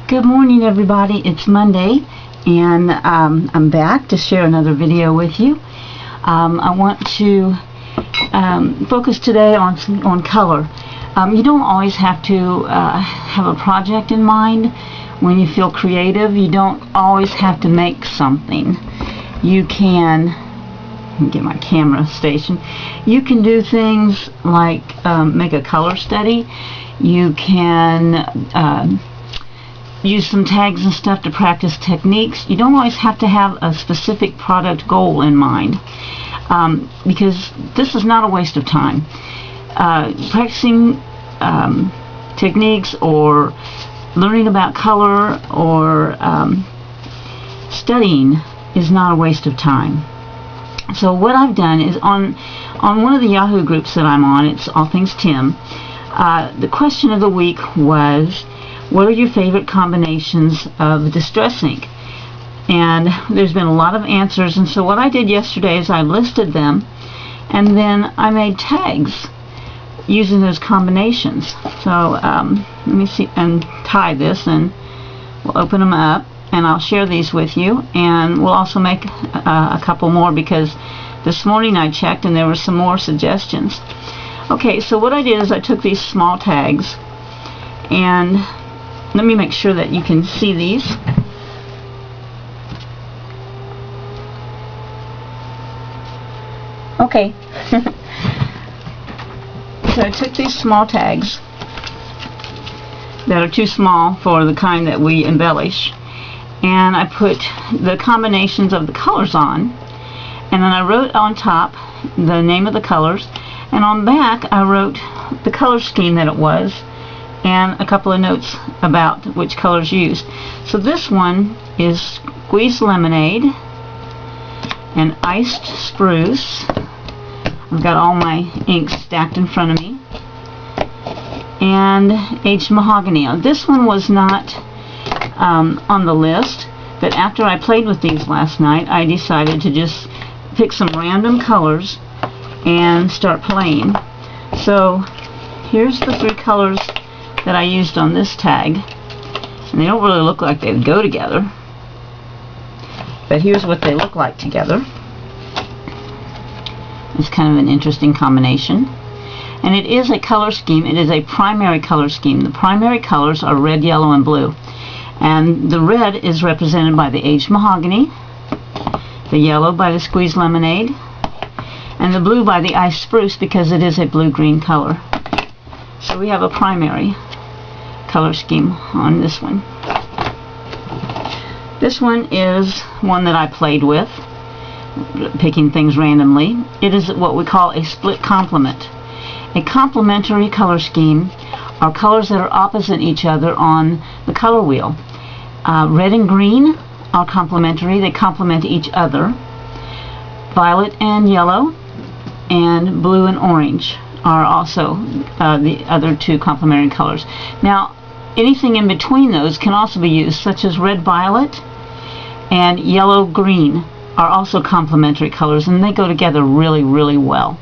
Good morning, everybody. It's Monday, and I'm back to share another video with you. I want to focus today on color. You don't always have to have a project in mind when you feel creative. You don't always have to make something. You can, let me get my camera station. You can do things like make a color study. You can use some tags and stuff to practice techniques. You don't always have to have a specific product goal in mind, because this is not a waste of time. Practicing techniques or learning about color or studying is not a waste of time. So what I've done is on one of the Yahoo groups that I'm on, it's All Things Tim, the question of the week was, what are your favorite combinations of Distress ink? And there's been a lot of answers, and so what I did yesterday is I listed them, and then I made tags using those combinations. So let me see, and tie this, and we'll open them up, and I'll share these with you, and we'll also make a couple more, because this morning I checked and there were some more suggestions. Okay, so what I did is I took these small tags, and let me make sure that you can see these. Okay. So I took these small tags that are too small for the kind that we embellish, and I put the combinations of the colors on, and then I wrote on top the name of the colors, and on back I wrote the color scheme that it was, and a couple of notes about which colors used. So this one is Squeezed Lemonade and Iced Spruce. I've got all my inks stacked in front of me. And Aged Mahogany. Now, this one was not on the list, but after I played with these last night, I decided to just pick some random colors and start playing. So here's the three colors that I used on this tag, and they don't really look like they go together, but here's what they look like together. It's kind of an interesting combination, and it is a color scheme. It is a primary color scheme. The primary colors are red, yellow, and blue, and the red is represented by the Aged Mahogany, the yellow by the Squeezed Lemonade, and the blue by the Iced Spruce, because it is a blue-green color. So we have a primary color scheme on this one. This one is one that I played with, picking things randomly. It is what we call a split complement. A complementary color scheme are colors that are opposite each other on the color wheel. Red and green are complementary. They complement each other. Violet and yellow and blue and orange are also the other two complementary colors. Now, anything in between those can also be used, such as red-violet and yellow-green are also complementary colors, and they go together really, really well.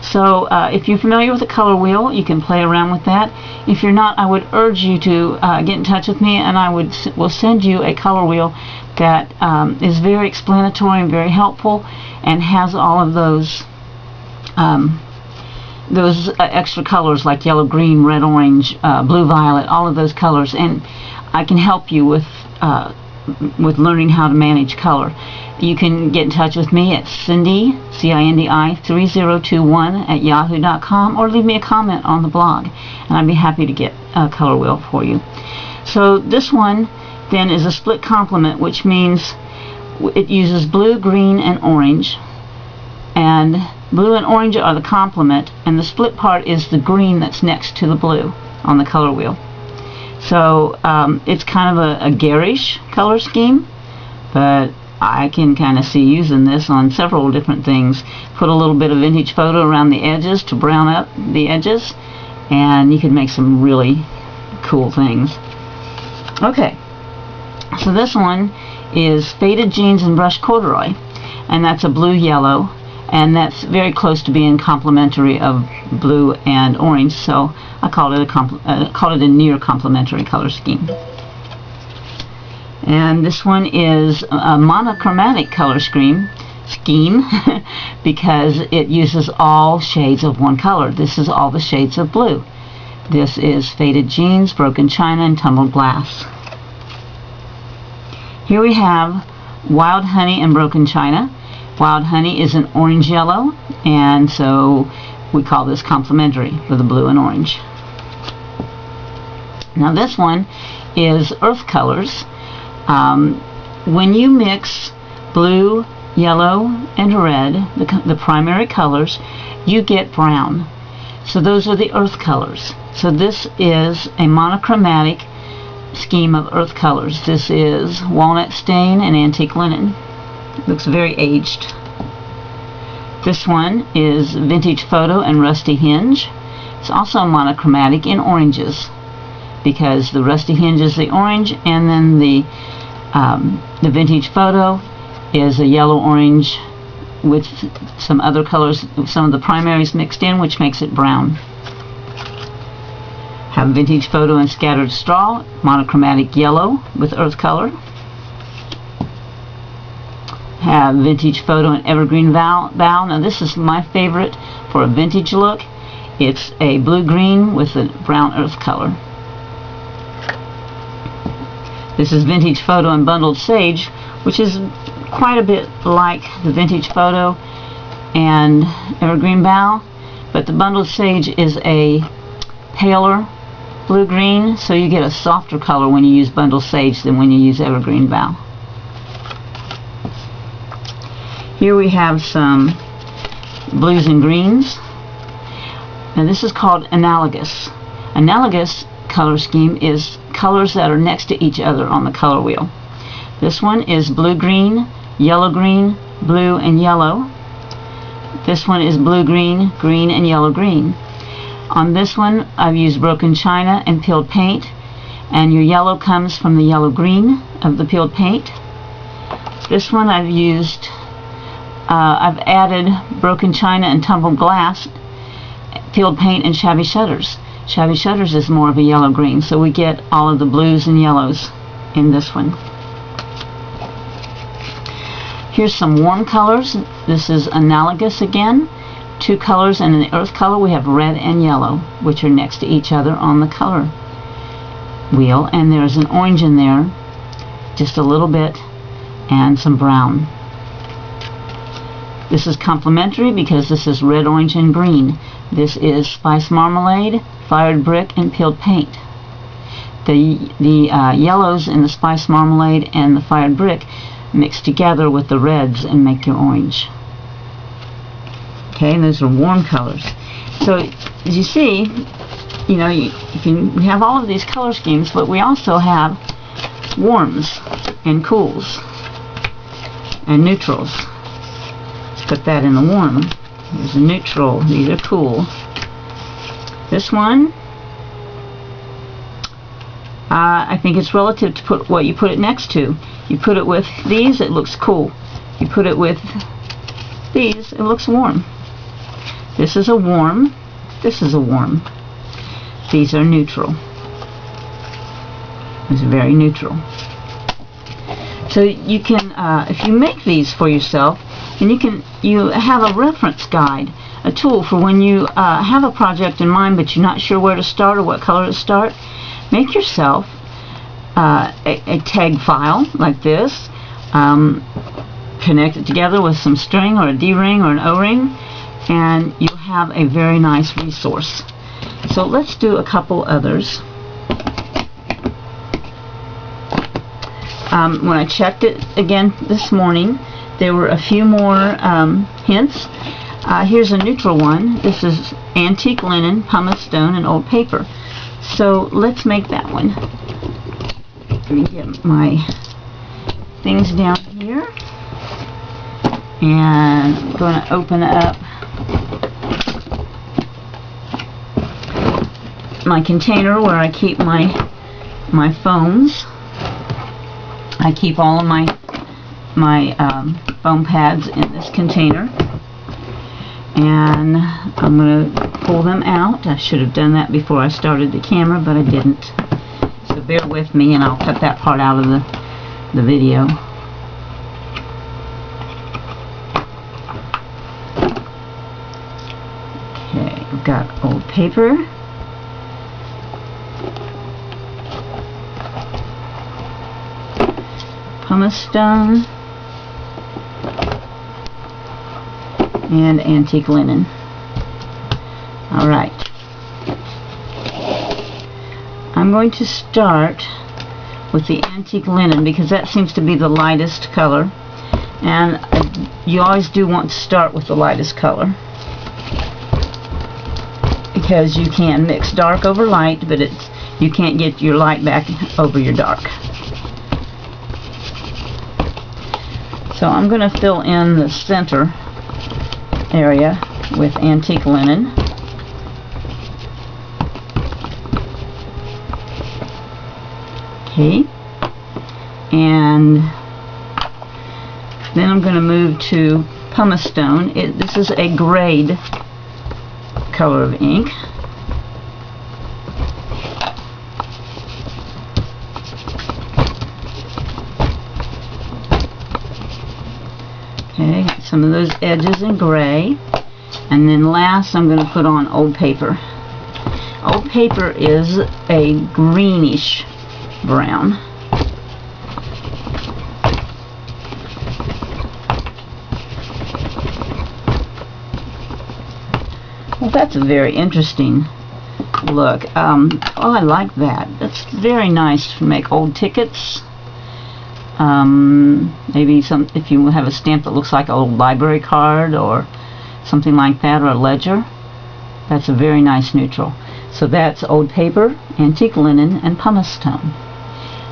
So if you're familiar with the color wheel, you can play around with that. If you're not, I would urge you to get in touch with me, and I will send you a color wheel that is very explanatory and very helpful, and has all of those extra colors like yellow, green, red, orange, blue, violet, all of those colors, and I can help you with learning how to manage color. You can get in touch with me at Cindi, C-I-N-D-I 3021 at yahoo.com, or leave me a comment on the blog, and I'd be happy to get a color wheel for you. So this one then is a split complement, which means it uses blue, green, and orange, and blue and orange are the complement, and the split part is the green that's next to the blue on the color wheel. So it's kind of a garish color scheme, but I can kind of see using this on several different things. Put a little bit of vintage photo around the edges to brown up the edges, and you can make some really cool things. Okay, so this one is Faded Jeans and Brushed Corduroy, and that's a blue-yellow, and that's very close to being complementary of blue and orange, so I called it a near complementary color scheme. And this one is a monochromatic color scheme because it uses all shades of one color. This is all the shades of blue. This is Faded Jeans, Broken China, and Tumbled Glass. Here we have Wild Honey and Broken China. Wild Honey is an orange yellow, and so we call this complementary for the blue and orange. Now this one is earth colors. When you mix blue, yellow, and red, the primary colors, you get brown. So those are the earth colors. So this is a monochromatic scheme of earth colors. This is walnut stain and antique linen. It looks very aged. This one is vintage photo and rusty hinge. It's also monochromatic in oranges because the rusty hinge is the orange, and then the vintage photo is a yellow orange with some other colors, some of the primaries mixed in, which makes it brown. Have vintage photo and scattered straw, monochromatic yellow with earth color. Have vintage photo and evergreen bow. Now this is my favorite for a vintage look. It's a blue-green with a brown earth color. This is vintage photo and bundled sage, which is quite a bit like the vintage photo and evergreen bow, but the bundled sage is a paler blue-green, so you get a softer color when you use bundled sage than when you use evergreen bow. Here we have some blues and greens, and this is called analogous. Analogous color scheme is colors that are next to each other on the color wheel. This one is blue-green, yellow-green, blue, and yellow. This one is blue-green, green, and yellow-green. On this one, I've used broken china and peeled paint, and your yellow comes from the yellow-green of the peeled paint. This one I've used, I've added broken china and tumbled glass, peeled paint, and shabby shutters. Shabby shutters is more of a yellow-green, so we get all of the blues and yellows in this one. Here's some warm colors. This is analogous again. Two colors, and in the earth color we have red and yellow, which are next to each other on the color wheel, and there's an orange in there, just a little bit, and some brown. This is complementary because this is red, orange, and green. This is spice marmalade, fired brick, and peeled paint. The yellows in the spice marmalade and the fired brick mix together with the reds and make your orange. Okay, and those are warm colors. So as you see, you know, you can have all of these color schemes, but we also have warms and cools and neutrals. Let's put that in the warm. Here's a neutral. These are cool. This one, I think it's relative to put what you put it next to. You put it with these, it looks cool. You put it with these, it looks warm. This is a warm. This is a warm. These are neutral. It's very neutral. So you can, if you make these for yourself, and you have a reference guide, a tool for when you have a project in mind but you're not sure where to start or what color to start. Make yourself a tag file like this, connect it together with some string or a D-ring or an O-ring, and you'll have a very nice resource. So let's do a couple others. When I checked it again this morning, there were a few more hints. Here's a neutral one. This is antique linen, pumice stone, and old paper. So let's make that one. Let me get my things down here, and I'm going to open up my container where I keep my foams. I keep all of my foam pads in this container, and I'm going to pull them out. I should have done that before I started the camera, but I didn't. So bear with me, and I'll cut that part out of the the video. Okay, we've got old paper. Pumice stone. And antique linen. Alright. I'm going to start with the antique linen because that seems to be the lightest color, and you always do want to start with the lightest color because you can mix dark over light, but you can't get your light back over your dark. So I'm going to fill in the center area with antique linen. Okay, and then I'm going to move to pumice stone. This is a grade color of ink. Okay, got some of those edges in gray, and then last I'm going to put on old paper. Old paper is a greenish brown. Well, that's a very interesting look. Oh, I like that. That's very nice to make old tickets. Maybe if you have a stamp that looks like an old library card or something like that, or a ledger. That's a very nice neutral. So that's old paper, antique linen, and pumice stone.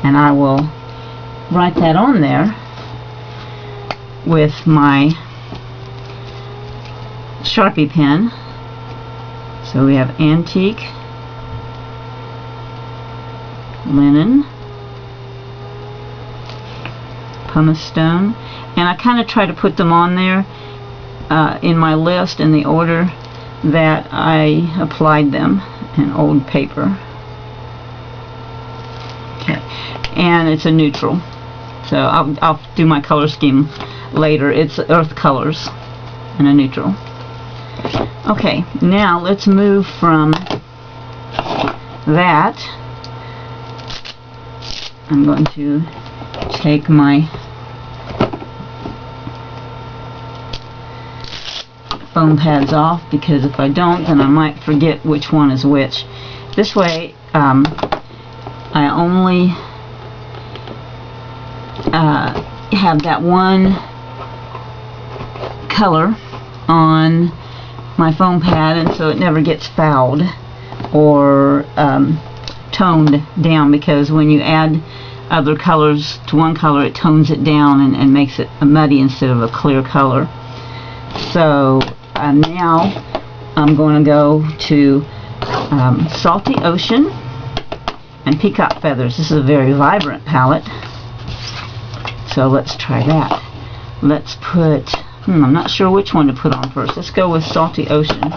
And I will write that on there with my Sharpie pen. So we have antique linen, pumice stone, and I kind of try to put them on there in my list in the order that I applied them in old paper. Okay, and it's a neutral, so I'll do my color scheme later. It's earth colors and a neutral. Okay, now let's move from that. I'm going to take my foam pads off, because if I don't, then I might forget which one is which. This way I only have that one color on my foam pad, and so it never gets fouled or toned down, because when you add other colors to one color, it tones it down and makes it a muddy instead of a clear color. So now I'm going to go to Salty Ocean and Peacock Feathers. This is a very vibrant palette, so let's try that. Let's put, I'm not sure which one to put on first. Let's go with Salty Ocean.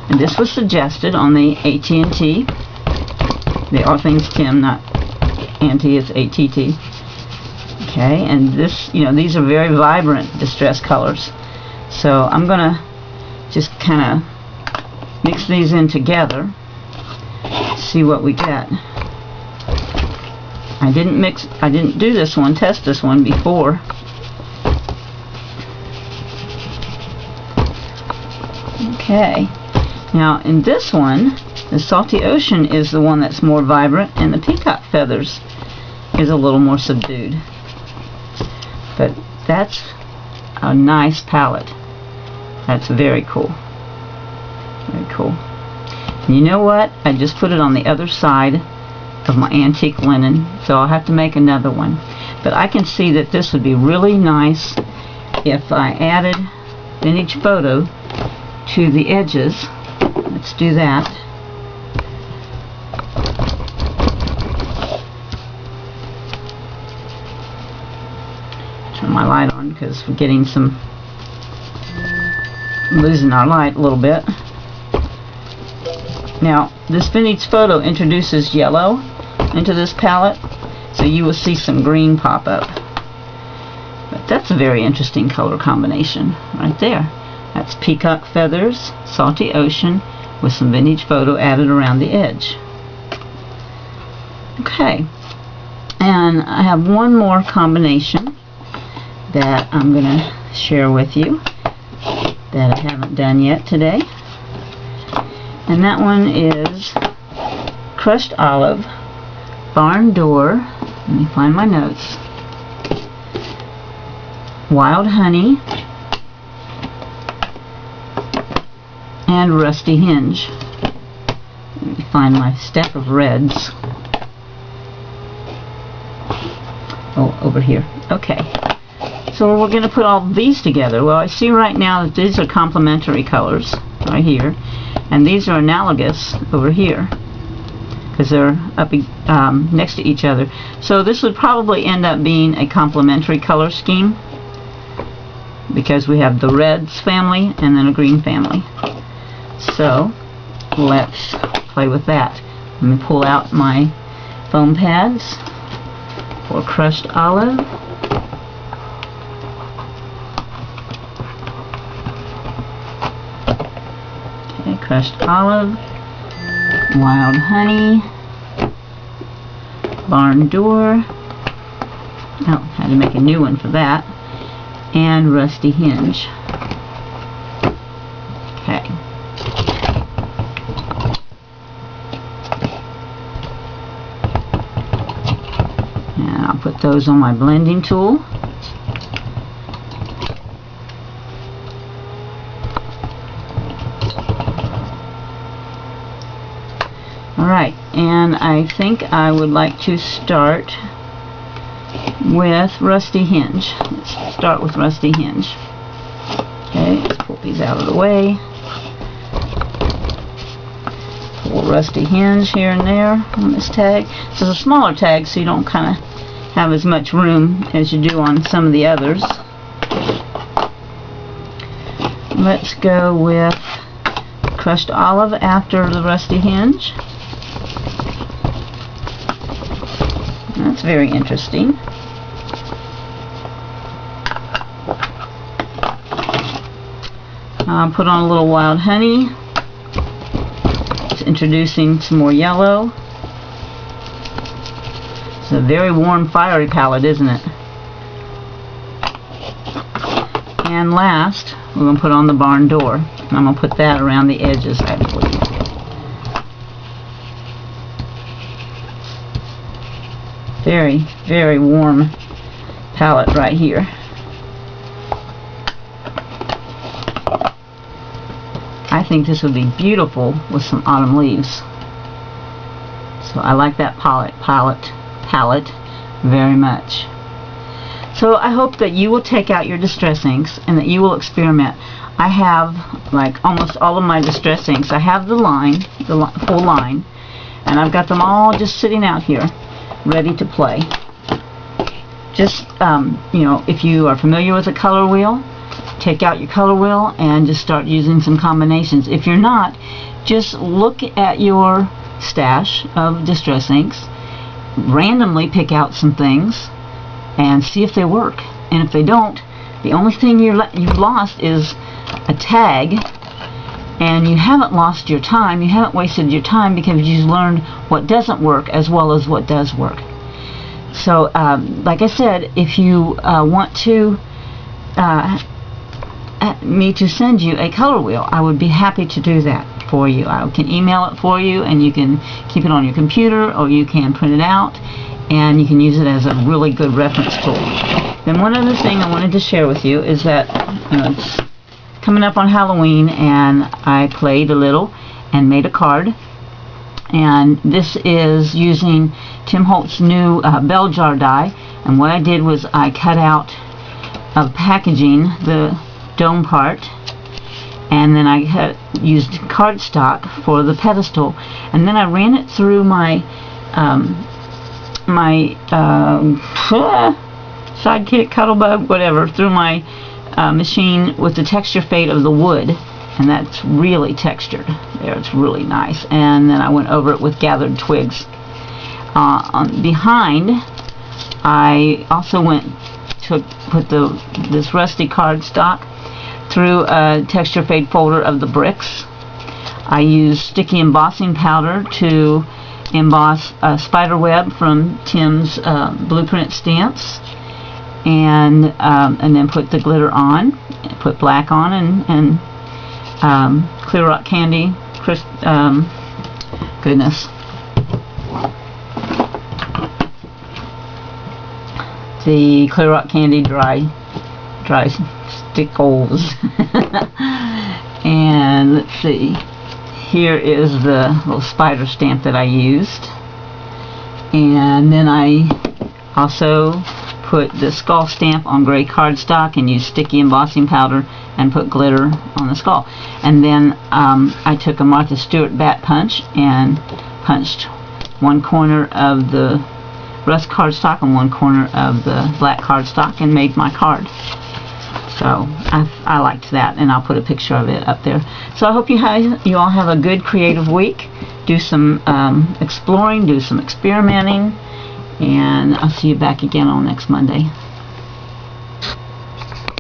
And this was suggested on the AT&T, the All Things Tim, not Auntie, it's ATT. Okay, and this, these are very vibrant distress colors. So I'm going to just kind of mix these in together, see what we get. I didn't do this one, test this one before. Okay, now in this one, the Salty Ocean is the one that's more vibrant, and the Peacock Feathers is a little more subdued. But that's a nice palette. That's very cool. Very cool. And you know what? I just put it on the other side of my antique linen, so I'll have to make another one. But I can see that this would be really nice if I added Vintage Photo to the edges. Let's do that. Turn my light on because we're getting losing our light a little bit. Now this Vintage Photo introduces yellow into this palette, So you will see some green pop up. But that's a very interesting color combination right there. That's peacock feathers, salty ocean, with some vintage photo added around the edge. Okay, and I have one more combination that I'm going to share with you that I haven't done yet today. And that one is crushed olive, barn door, let me find my notes, wild honey, and rusty hinge. Let me find my stack of reds. Oh, over here. Okay. So we're going to put all these together. Well, I see right now that these are complementary colors right here, and these are analogous over here because they're up next to each other. So this would probably end up being a complementary color scheme because we have the reds family and then a green family. So let's play with that. Let me pull out my foam pads for crushed olive. Okay, crushed olive, wild honey, barn door. Oh, had to make a new one for that. And rusty hinge. Okay. And I'll put those on my blending tool. Alright, and I think I would like to start with rusty hinge. Let's start with rusty hinge. Okay, let's pull these out of the way. Pull rusty hinge here and there on this tag. This is a smaller tag, so you don't kind of have as much room as you do on some of the others. Let's go with crushed olive after the rusty hinge. That's very interesting. Put on a little wild honey. It's introducing some more yellow. It's a very warm, fiery palette, isn't it? And last, we're going to put on the barn door. And I'm going to put that around the edges, I believe. Very, very warm palette right here. I think this would be beautiful with some autumn leaves. So I like that palette very much. So I hope that you will take out your distress inks and that you will experiment. I have like almost all of my distress inks. I have the full line, and I've got them all just sitting out here ready to play. Just you know, if you are familiar with a color wheel, take out your color wheel and just start using some combinations. If you're not, just look at your stash of distress inks, randomly pick out some things and see if they work. And if they don't, the only thing you've lost is a tag, and you haven't lost your time, you haven't wasted your time, because you've learned what doesn't work as well as what does work. So like I said, if you want to me to send you a color wheel, I would be happy to do that for you. I can email it for you, and you can keep it on your computer, or you can print it out and you can use it as a really good reference tool. Then one other thing I wanted to share with you is that, you know, it's coming up on Halloween, and I played a little and made a card. And this is using Tim Holtz' new bell jar die. And what I did was I cut out of packaging the dome part, and then I used cardstock for the pedestal, and then I ran it through my Sidekick, Cuttlebug, whatever, through my machine with the texture fade of the wood, and that's really textured there. It's really nice. And then I went over it with gathered twigs. Behind I also put this rusty cardstock through a texture fade folder of the bricks. I used sticky embossing powder to emboss a spider web from Tim's Blueprint Stamps, and then put the glitter on, put black on, and Clear Rock Candy, goodness, the Clear Rock Candy dry stickles. And let's see, here is the little spider stamp that I used, and then I also put the skull stamp on gray cardstock and used sticky embossing powder and put glitter on the skull. And then I took a Martha Stewart bat punch and punched one corner of the rust cardstock and one corner of the black cardstock and made my card. So I liked that, and I'll put a picture of it up there. So I hope you all have a good creative week. Do some exploring, do some experimenting, and I'll see you back again on next Monday.